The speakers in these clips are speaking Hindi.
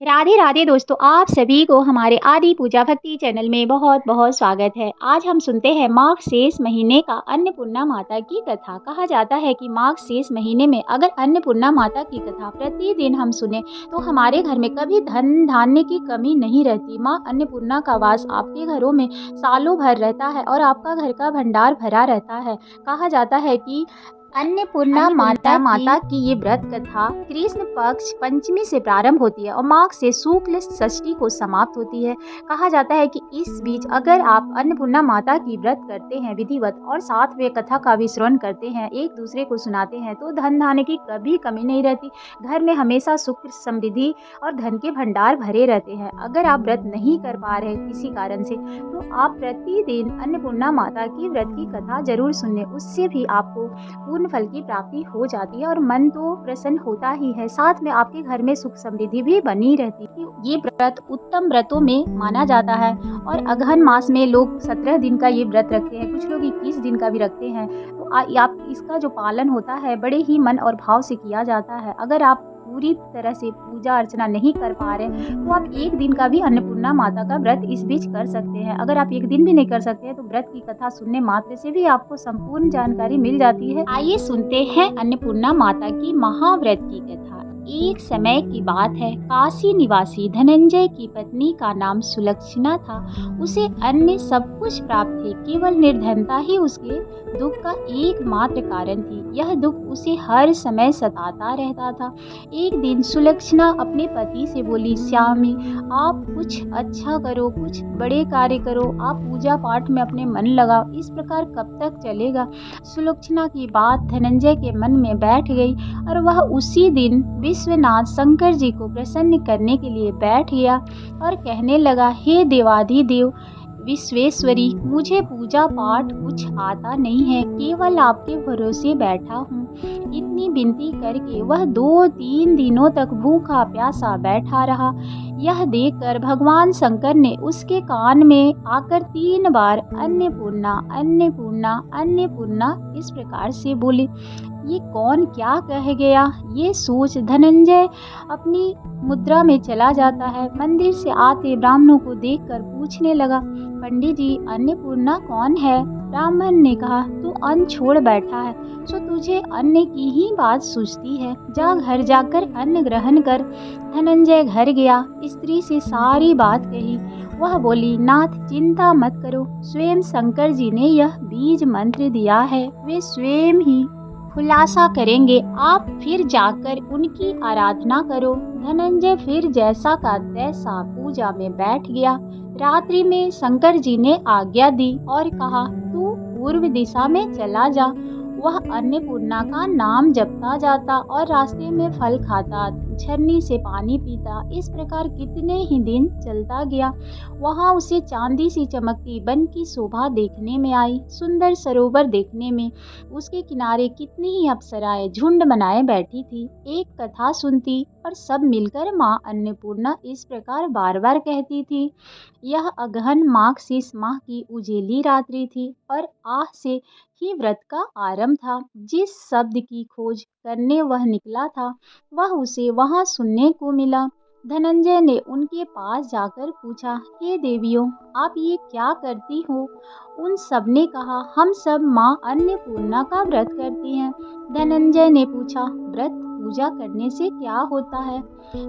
राधे राधे दोस्तों, आप सभी को हमारे आदि पूजा भक्ति चैनल में बहुत बहुत स्वागत है। आज हम सुनते हैं माघ शेष महीने का अन्नपूर्णा माता की कथा। कहा जाता है कि माघ शेष महीने में अगर अन्नपूर्णा माता की कथा प्रतिदिन हम सुने तो हमारे घर में कभी धन धान्य की कमी नहीं रहती। माँ अन्नपूर्णा का वास आपके घरों में सालों भर रहता है और आपका घर का भंडार भरा रहता है। कहा जाता है कि अन्नपूर्णा माता की ये व्रत कथा कृष्ण पक्ष पंचमी से प्रारंभ होती है और माघ से शुक्ल षष्ठी को समाप्त होती है। कहा जाता है कि इस बीच अगर आप अन्नपूर्णा माता की व्रत करते हैं विधिवत और साथ में कथा का भी श्रवण करते हैं, एक दूसरे को सुनाते हैं, तो धन धान्य की कभी कमी नहीं रहती। घर में हमेशा सुख समृद्धि और धन के भंडार भरे रहते हैं। अगर आप व्रत नहीं कर पा रहे किसी कारण से तो आप प्रतिदिन अन्नपूर्णा माता की व्रत की कथा जरूर सुनें। उससे भी आपको पूर्ण फल की प्राप्ति हो जाती है और मन तो प्रसन्न होता ही है, साथ में आपके घर में सुख समृद्धि भी बनी रहती है। ये व्रत उत्तम व्रतों में माना जाता है और अगहन मास में लोग 17 दिन का ये व्रत रखते हैं, कुछ लोग 21 दिन का भी रखते हैं। तो आप इसका जो पालन होता है बड़े ही मन और भाव से किया जाता है। अगर आप पूरी तरह से पूजा अर्चना नहीं कर पा रहे तो आप एक दिन का भी अन्नपूर्णा माता का व्रत इस बीच कर सकते हैं। अगर आप एक दिन भी नहीं कर सकते हैं तो व्रत की कथा सुनने मात्र से भी आपको संपूर्ण जानकारी मिल जाती है। आइए सुनते हैं अन्नपूर्णा माता की महाव्रत की कथा। एक समय की बात है, काशी निवासी धनंजय की पत्नी का नाम सुलक्षणा था। उसे अन्य सब कुछ प्राप्त थे, केवल निर्धनता ही उसके दुख का एकमात्र कारण थी। यह दुख उसे हर समय सताता रहता था। एक दिन सुलक्षणा अपने पति से बोली, स्वामी आप कुछ अच्छा करो, कुछ बड़े कार्य करो, आप पूजा पाठ में अपने मन लगाओ, इस प्रकार कब तक चलेगा। सुलक्षणा की बात धनंजय के मन में बैठ गई और वह उसी दिन विश्वनाथ शंकर जी को प्रसन्न करने के लिए बैठ गया और कहने लगा, हे देवाधिदेव विश्वेश्वरी, मुझे पूजा पाठ कुछ आता नहीं है, केवल आपके भरोसे बैठा हूँ। इतनी विनती करके वह 2-3 दिनों तक भूखा प्यासा बैठा रहा। यह देखकर भगवान शंकर ने उसके कान में आकर 3 बार अन्नपूर्णा अन्नपूर्णा अन्नपूर्णा इस प्रकार से बोले। ये कौन क्या कह गया, ये सोच धनंजय अपनी मुद्रा में चला जाता है। मंदिर से आते ब्राह्मणों को देखकर पूछने लगा, पंडित जी अन्नपूर्णा कौन है? ब्राह्मण ने कहा, तू अन्न छोड़ बैठा है सो तुझे अन्न की ही बात सूझती है, जा घर जाकर अन्न ग्रहण कर। धनंजय घर गया, स्त्री से सारी बात कही। वह बोली, नाथ चिंता मत करो, स्वयं शंकर जी ने यह बीज मंत्र दिया है, वे स्वयं ही खुलासा करेंगे, आप फिर जाकर उनकी आराधना करो। धनंजय फिर जैसा का तैसा पूजा में बैठ गया। रात्रि में शंकर जी ने आज्ञा दी और कहा, तू पूर्व दिशा में चला जा। वह अन्नपूर्णा का नाम जपता जाता और रास्ते में फल खाता, झरने से पानी पीता। इस प्रकार कितने ही दिन चलता गया। वहाँ उसे चांदी सी चमकती वन की शोभा देखने में आई, सुंदर सरोवर देखने में। उसके किनारे कितनी ही अप्सराएं झुंड बनाए बैठी थी, एक कथा सुनती और सब मिलकर माँ अन्नपूर्णा इस प्रकार बार बार कहती थी। यह अगहन माघ शेष माह की उजेली रात्रि थी और आह से ही व्रत का आरंभ था। जिस शब्द की खोज करने वह निकला था वह उसे वहां सुनने को मिला। धनंजय ने उनके पास जाकर पूछा, हे देवियों आप ये क्या करती हो? उन सब ने कहा, हम सब माँ अन्नपूर्णा का व्रत करती हैं। धनंजय ने पूछा, व्रत पूजा करने से क्या होता है?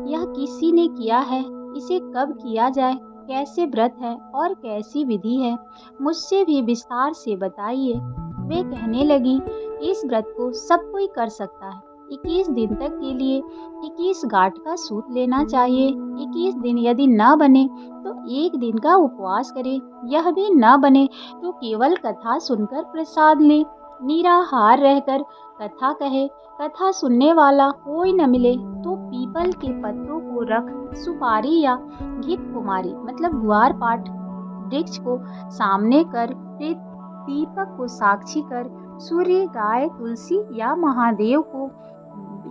यह किसी ने किया है? इसे कब किया जाए? कैसे व्रत है और कैसी विधि है? मुझसे भी विस्तार से बताइए। वे कहने लगी, इस व्रत को सब कोई कर सकता है। 21 दिन तक के लिए 21 गांठ का सूत लेना चाहिए। 21 दिन यदि न बने तो एक दिन का उपवास करे। यह भी न बने तो केवल कथा सुनकर प्रसाद ले। निराहार रहकर कथा कहे। कथा सुनने वाला कोई न मिले तो पीपल के पत्तों को रख सुपारी या घृत कुमारी मतलब ग्वार पाठ वृक्ष को सामने कर, दीपक को साक्षी कर, सूर्य, गाय, तुलसी या महादेव को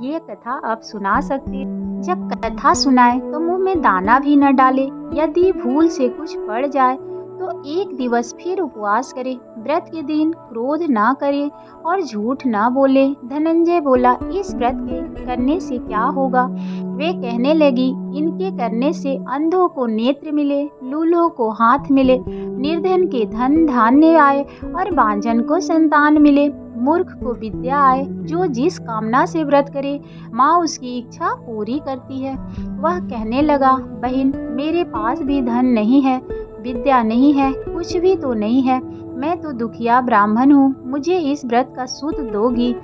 ये कथा आप सुना सकते। जब कथा सुनाए तो मुंह में दाना भी न डाले। यदि भूल से कुछ पड़ जाए तो एक दिवस फिर उपवास करे, व्रत के दिन क्रोध ना करे और झूठ ना बोले। धनंजय बोला, इस व्रत के करने से क्या होगा? वे कहने लगी, इनके करने से अंधों को नेत्र मिले, लूलों को हाथ मिले, निर्धन के धन धान्य आए और बांझन को संतान मिले, मूर्ख को विद्या आए। जो जिस कामना से व्रत करे, माँ उसकी इच्छा पूरी करती है। वह कहने लगा, बहन, मेरे पास भी धन नहीं है, विद्या नहीं है, कुछ भी तो नहीं है। मैं तो दुखिया ब्राह्मण हूँ, मुझे इस व्रत का सूत दोगी?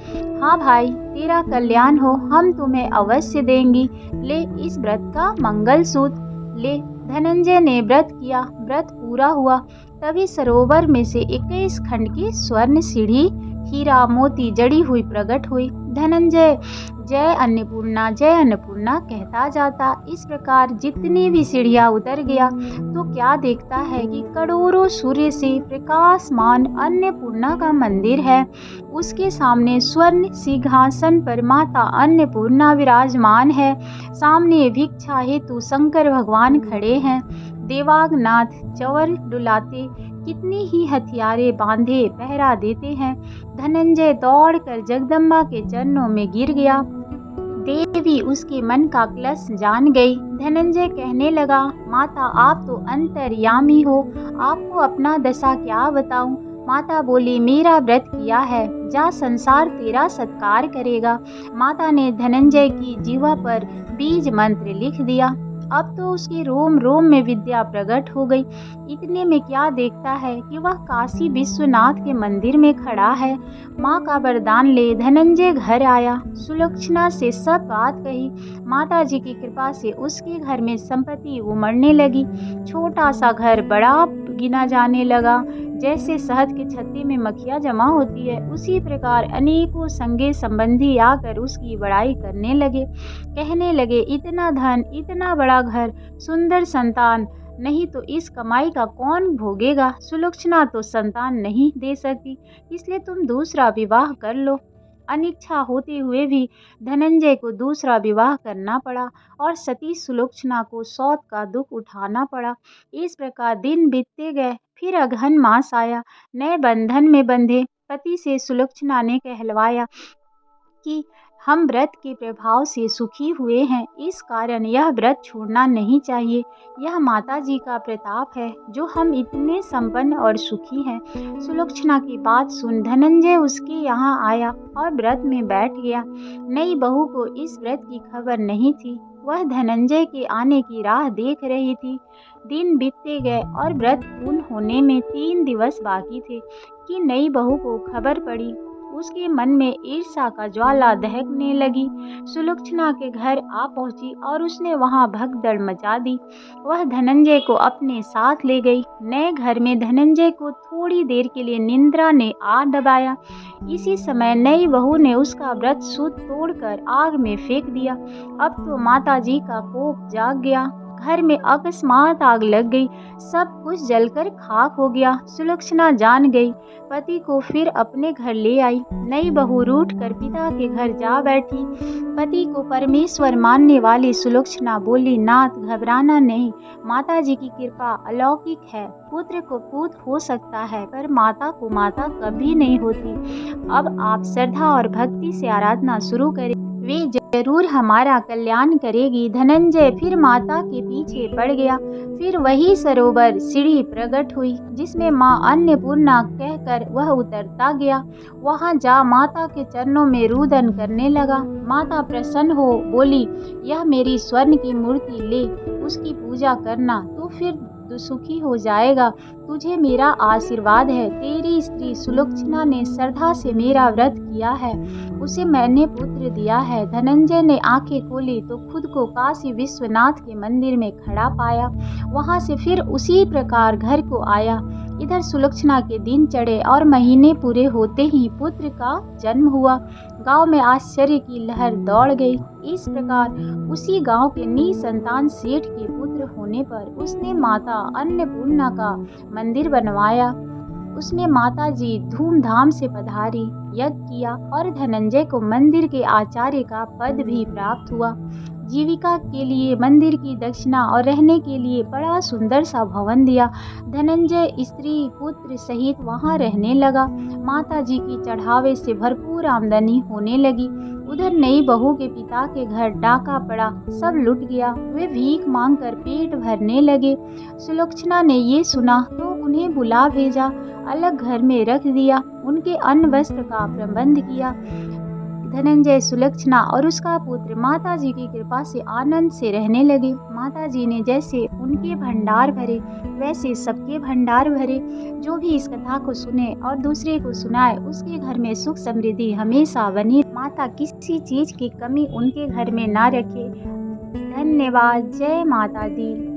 हाँ भाई, तेरा कल्याण हो, हम तुम्हें अवश्य देंगी। ले इस व्रत का मंगल सूत ले। धनंजय ने व्रत किया, व्रत पूरा हुआ। तभी सरोवर में से 21 खंड की स्वर्ण सीढ़ी हीरा मोती जड़ी हुई प्रकट हुई। धनंजय जय अन्नपूर्णा कहता जाता इस प्रकार जितनी भी सीढ़ियां उतर गया तो क्या देखता है कि करोड़ों सूर्य से प्रकाशमान अन्नपूर्णा का मंदिर है। उसके सामने स्वर्ण सिंहासन पर माता अन्नपूर्णा विराजमान है। सामने भिक्षा हेतु शंकर भगवान खड़े हैं। देवागनाथ चवर डुलाते कितनी ही हथियारे बांधे पहरा देते हैं। धनंजय दौड़कर जगदम्बा के चरणों में गिर गया। देवी उसके मन का क्लेश जान गई। धनंजय कहने लगा, माता आप तो अंतर्यामी हो, आपको अपना दशा क्या बताऊं? माता बोली, मेरा व्रत किया है, जा संसार तेरा सत्कार करेगा। माता ने धनंजय की जीवा पर बीज मंत्र लिख दिया। अब तो उसके रोम रोम में विद्या प्रकट हो गई। इतने में क्या देखता है कि वह काशी विश्वनाथ के मंदिर में खड़ा है। माँ का वरदान ले धनंजय घर आया, सुलक्षणा से सब बात कही। माता जी की कृपा से उसके घर में संपत्ति उमड़ने लगी। छोटा सा घर बड़ा गिना जाने लगा। जैसे शहद के छत्ते में मक्खियाँ जमा होती है, उसी प्रकार अनेकों संगे संबंधी आकर उसकी बड़ाई करने लगे। कहने लगे, इतना धन, इतना बड़ा घर, सुंदर संतान, नहीं तो इस कमाई का कौन भोगेगा? सुलक्षणा तो संतान नहीं दे सकती, इसलिए तुम दूसरा विवाह कर लो। अनिच्छा होते हुए भी धनंजय को दूसरा विवाह करना पड़ा और सती सुलक्षणा को सौत का दुख उठाना पड़ा। इस प्रकार दिन बीतते गए। फिर अगहन मास आया। नए बंधन में बंधे पति से सुलक्षणा ने कहलवाया कि हम व्रत के प्रभाव से सुखी हुए हैं, इस कारण यह व्रत छोड़ना नहीं चाहिए। यह माता जी का प्रताप है जो हम इतने संपन्न और सुखी हैं। सुलक्षणा की बात सुन धनंजय उसके यहाँ आया और व्रत में बैठ गया। नई बहू को इस व्रत की खबर नहीं थी। वह धनंजय के आने की राह देख रही थी। दिन बीतते गए और व्रत पूर्ण होने में 3 दिवस बाकी थे कि नई बहू को खबर पड़ी। उसके मन में ईर्ष्या का ज्वाला दहकने लगी। सुलक्षणा के घर आ पहुंची और उसने वहां भगदड़ मचा दी। वह धनंजय को अपने साथ ले गई। नए घर में धनंजय को थोड़ी देर के लिए निंद्रा ने आ दबाया। इसी समय नई बहू ने उसका व्रत सूत तोड़कर आग में फेंक दिया। अब तो माता जी का कोप जाग गया। घर में अकस्मात आग लग गई। सब कुछ जलकर खाक हो गया। सुलक्षणा जान गई। पति को फिर अपने घर ले आई। नई बहू रूठ कर पिता के घर जा बैठी। पति को परमेश्वर मानने वाली सुलक्षणा बोली, नाथ घबराना नहीं, माता जी की कृपा अलौकिक है। पुत्र को पुत्र हो सकता है पर माता को माता कभी नहीं होती। अब आप श्रद्धा और भक्ति से आराधना शुरू करें, वे जरूर हमारा कल्याण करेगी। धनंजय फिर माता के पीछे पड़ गया। फिर वही सरोवर सीढ़ी प्रकट हुई जिसमें माँ अन्नपूर्णा कहकर वह उतरता गया। वहां जा माता के चरणों में रुदन करने लगा। माता प्रसन्न हो बोली, यह मेरी स्वर्ण की मूर्ति ले, उसकी पूजा करना, तो फिर सुखी हो जाएगा। तुझे मेरा आशीर्वाद है। तेरी स्त्री सुलक्षणा ने श्रद्धा से मेरा व्रत किया है, उसे मैंने पुत्र दिया है। धनंजय ने आंखें खोली तो खुद को काशी विश्वनाथ के मंदिर में खड़ा पाया। वहां से फिर उसी प्रकार घर को आया। इधर सुलक्षणा के दिन चढ़े और महीने पूरे होते ही पुत्र का जन्म हुआ। गांव में आश्चर्य की लहर दौड़ गई। इस प्रकार उसी गांव के निसंतान सेठ के पुत्र होने पर उसने माता अन्नपूर्णा का मंदिर बनवाया। उसमें माता जी धूमधाम से पधारी। यज्ञ किया और धनंजय को मंदिर के आचार्य का पद भी प्राप्त हुआ। जीविका के लिए मंदिर की दक्षिणा और रहने के लिए बड़ा सुंदर सा भवन दिया। धनंजय स्त्री पुत्र सहित वहां रहने लगा। माता जी की चढ़ावे से भरपूर आमदनी होने लगी। उधर नई बहू के पिता के घर डाका पड़ा, सब लुट गया। वे भीख मांगकर पेट भरने लगे। सुलोचना ने ये सुना तो उन्हें बुला भेजा, अलग घर में रख दिया, उनके अन्न वस्त्र का प्रबंध किया। धनंजय, सुलक्षणा और उसका पुत्र माताजी की कृपा से आनंद से रहने लगे। माताजी ने जैसे उनके भंडार भरे वैसे सबके भंडार भरे। जो भी इस कथा को सुने और दूसरे को सुनाए उसके घर में सुख समृद्धि हमेशा बनी। माता किसी चीज की कमी उनके घर में ना रखे। धन्यवाद। जय माता दी।